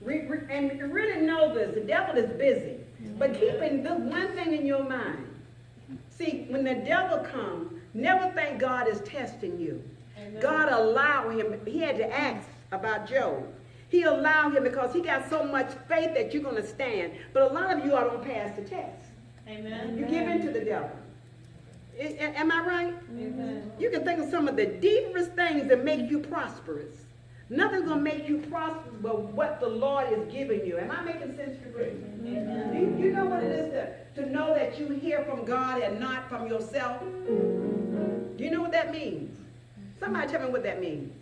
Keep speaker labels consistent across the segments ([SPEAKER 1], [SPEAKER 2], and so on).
[SPEAKER 1] And really know this, the devil is busy. But keeping this one thing in your mind. See, when the devil comes, never think God is testing you. Amen. God allowed him, he had to ask about Job. He allowed him because he got so much faith that you're going to stand. But a lot of you all don't pass the test. Amen. You give in to the devil. Am I right? Amen. You can think of some of the deepest things that make you prosperous. Nothing's going to make you prosperous but what the Lord is giving you. Am I making sense to you? Amen. You know what it is to know that you hear from God and not from yourself? Do you know what that means? Somebody tell me what that means.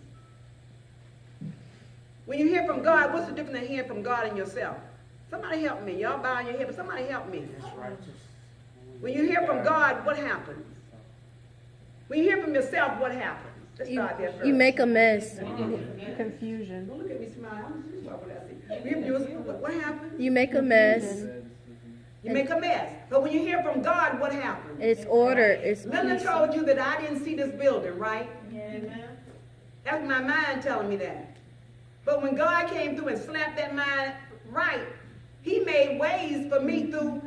[SPEAKER 1] When you hear from God, what's the difference in hearing from God and yourself? Somebody help me. Y'all bowing your head, but somebody help me. That's righteous. When you hear from God, what happens? When you hear from yourself, what happens? Let's start there first.
[SPEAKER 2] You make a mess.
[SPEAKER 3] Confusion.
[SPEAKER 1] Don't look at me smiling. What happens?
[SPEAKER 2] You make a mess.
[SPEAKER 1] You make a mess. But when you hear from God, what happens?
[SPEAKER 2] It's order. It's
[SPEAKER 1] Linda
[SPEAKER 2] peace.
[SPEAKER 1] told you that I didn't see this building, right?
[SPEAKER 4] Amen.
[SPEAKER 1] That's my mind telling me that. But when God came through and slapped that mind right, he made ways for me through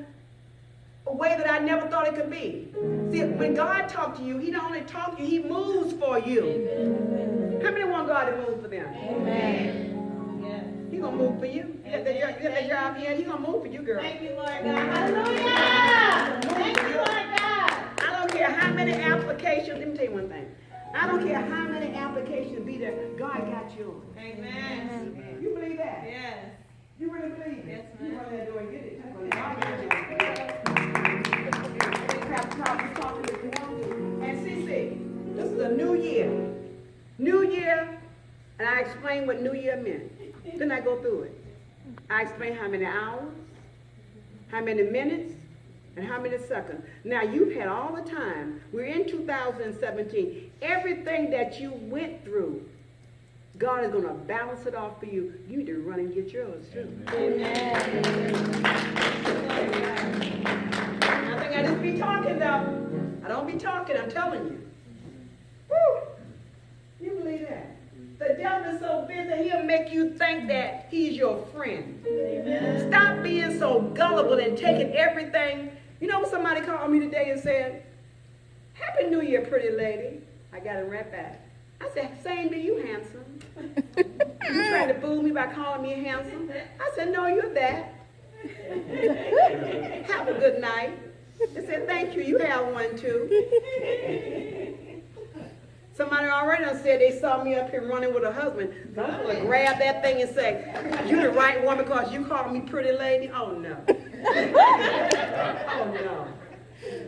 [SPEAKER 1] a way that I never thought it could be. See, when God talks to you, he don't only talk to you, he moves for you. Amen. How many want God to move for them? Amen. Yes. He's going to move for you. You got that job here, he's going to move for you, girl.
[SPEAKER 4] Thank you, Lord God. Hallelujah. Thank you, Lord God.
[SPEAKER 1] I don't care how many applications, let me tell you one thing. I don't care how many applications be there, God got yours.
[SPEAKER 4] Amen.
[SPEAKER 1] Amen. You believe that?
[SPEAKER 4] Yes.
[SPEAKER 1] You really believe it?
[SPEAKER 4] Yes,
[SPEAKER 1] You
[SPEAKER 4] ma'am.
[SPEAKER 1] run that door and get it. God got yours. And see, this is a new year. New year, and I explained what new year meant. Then I go through it. I explain how many hours, how many minutes, and how many seconds. Now, you've had all the time. We're in 2017. Everything that you went through, God is going to balance it off for you. You need to run and get yours, too. Amen. I think I just be talking, though. I don't be talking, I'm telling you. Woo! You believe that? The devil is so busy, he'll make you think that he's your friend. Amen. Stop being so gullible and taking everything. You know what somebody called me today and said, Happy New Year, pretty lady. I got it right back. I said, same to you, handsome. You trying to fool me by calling me handsome? I said, no, you're that. Have a good night. They said, thank you. You have one, too. Somebody already done said they saw me up here running with a husband. So I'm going to grab that thing and say, you the right one because you called me pretty lady? Oh, no. Oh, no.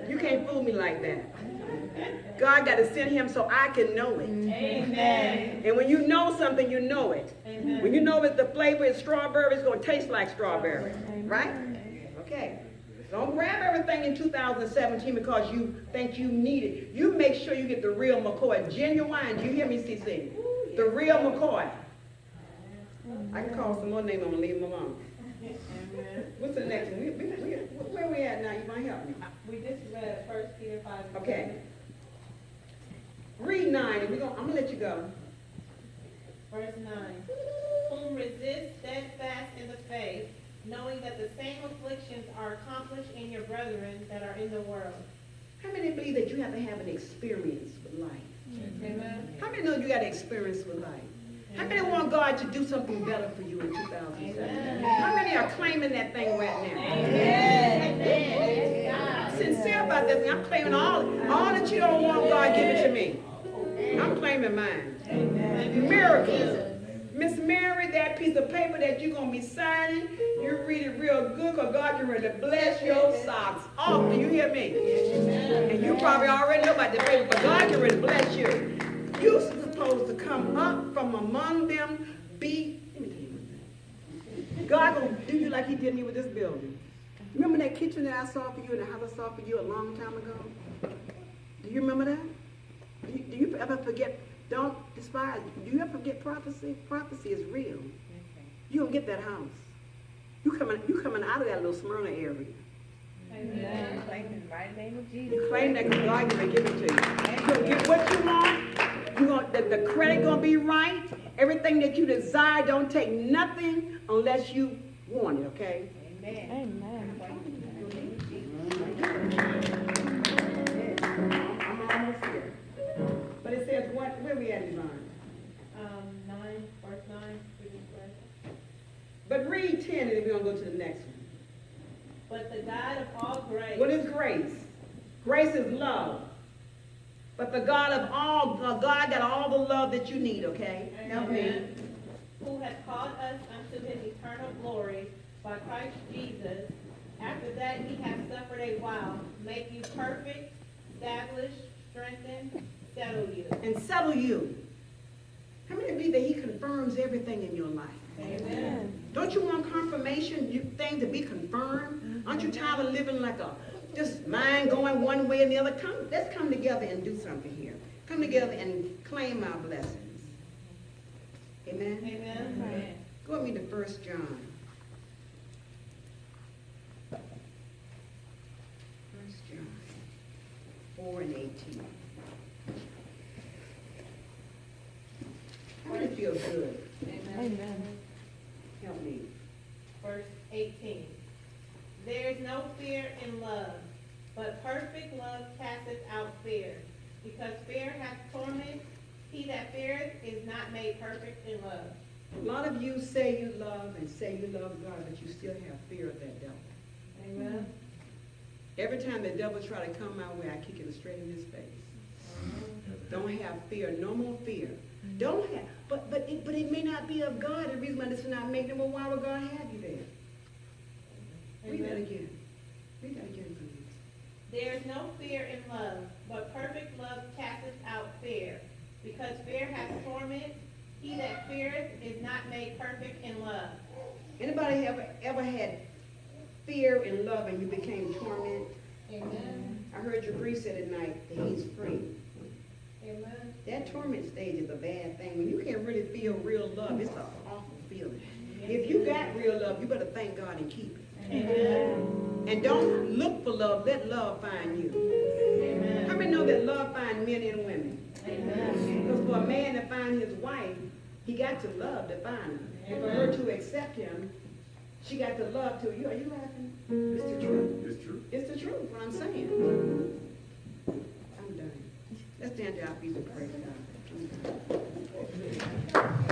[SPEAKER 1] You can't fool me like that. God got to send him so I can know it. Amen. And when you know something, you know it. Amen. When you know that the flavor is strawberry, it's going to taste like strawberry. Right? Okay. Don't grab everything in 2017 because you think you need it. You make sure you get the real McCoy. Genuine. Do you hear me, CC? The real McCoy. I can call some more name and leave them alone. What's the next one? Where we at now? You might help me.
[SPEAKER 4] We just read 1 Peter 5.
[SPEAKER 1] Okay. Read 9, and I'm going to let you go.
[SPEAKER 4] Verse 9. Whom resist steadfast in the faith, knowing that the same afflictions are accomplished in your brethren that are in the world.
[SPEAKER 1] How many believe that you have to have an experience with life?
[SPEAKER 4] Amen.
[SPEAKER 1] How many know you got an experience with life? How many want God to do something better for you in 2017? How many are claiming that thing right now? Amen. I'm sincere about that. I'm claiming all that you don't want, God, give it to me. I'm claiming mine. Amen. Miracles. Miss Mary, that piece of paper that you're going to be signing, you read it real good because God is ready to bless your socks off. Do you hear me? And you probably already know about the paper, but God is ready to bless you. You're supposed to come up from among them, let me tell you one thing. God going to do you like he did me with this building. Remember that kitchen that I saw for you and the house I saw for you a long time ago? Do you remember that? Do you ever forget? Don't despise. Do you ever forget prophecy? Prophecy is real. You don't get that house. You coming out of that little Smyrna area.
[SPEAKER 3] Amen. Claim in the mighty name of Jesus.
[SPEAKER 1] You claim that because God is going to give it to you. You're going to get what you want. The credit going to be right. Everything that you desire, don't take nothing unless you want it, okay?
[SPEAKER 3] Amen.
[SPEAKER 1] I'm almost here. But it says what? Where we at, Yvonne?
[SPEAKER 4] 9, verse 9. through this verse.
[SPEAKER 1] But read 10 and then we're going to go to the next one.
[SPEAKER 4] But the God of all grace.
[SPEAKER 1] What is grace? Grace is love. But the God of all, God got all the love that you need, okay? Help me.
[SPEAKER 4] Who has called us unto his eternal glory by Christ Jesus, after that he has suffered a while, make you perfect, establish, strengthen, settle you.
[SPEAKER 1] And settle you. How many believe that he confirms everything in your life?
[SPEAKER 4] Amen.
[SPEAKER 1] Don't you want confirmation, thing to be confirmed? Aren't you tired of living like a, just mind going one way and the other? Let's come together and do something here. Come together and claim our blessings. Amen?
[SPEAKER 4] Amen.
[SPEAKER 1] Go with me to 1 John. 1 John 4 and 18. How many feel good?
[SPEAKER 3] Amen.
[SPEAKER 1] Help me.
[SPEAKER 4] Verse 18. There is no fear in love, but perfect love casteth out fear, because fear hath torment. He that feareth is not made perfect in love.
[SPEAKER 1] A lot of you say you love and say you love God, but you still have fear of that devil.
[SPEAKER 4] Amen.
[SPEAKER 1] Every time the devil try to come my way, I kick him straight in his face. Don't have fear. No more fear. Don't have. But it may not be of God. The reason why this is not making it, well, why would God have you there? Read that again. Read that again, please.
[SPEAKER 4] There is no fear in love, but perfect love casteth out fear, because fear hath torment. He that feareth is not made perfect in love.
[SPEAKER 1] Anybody ever had fear and love and you became tormented?
[SPEAKER 4] Amen.
[SPEAKER 1] I heard your priest say tonight that he's free.
[SPEAKER 4] Amen.
[SPEAKER 1] That torment stage is a bad thing. When you can't really feel real love, it's an awful feeling. If you got real love, you better thank God and keep it.
[SPEAKER 4] Amen.
[SPEAKER 1] And don't look for love, let love find you.
[SPEAKER 4] Amen.
[SPEAKER 1] How many know that love finds men and women?
[SPEAKER 4] Amen.
[SPEAKER 1] Because for a man to find his wife, he got to love to find her. And for her to accept him, she got to love to you. Are you laughing? It's the truth.
[SPEAKER 5] It's true.
[SPEAKER 1] It's the truth, what I'm saying. I'm done. Let's stand to our feet and praise God.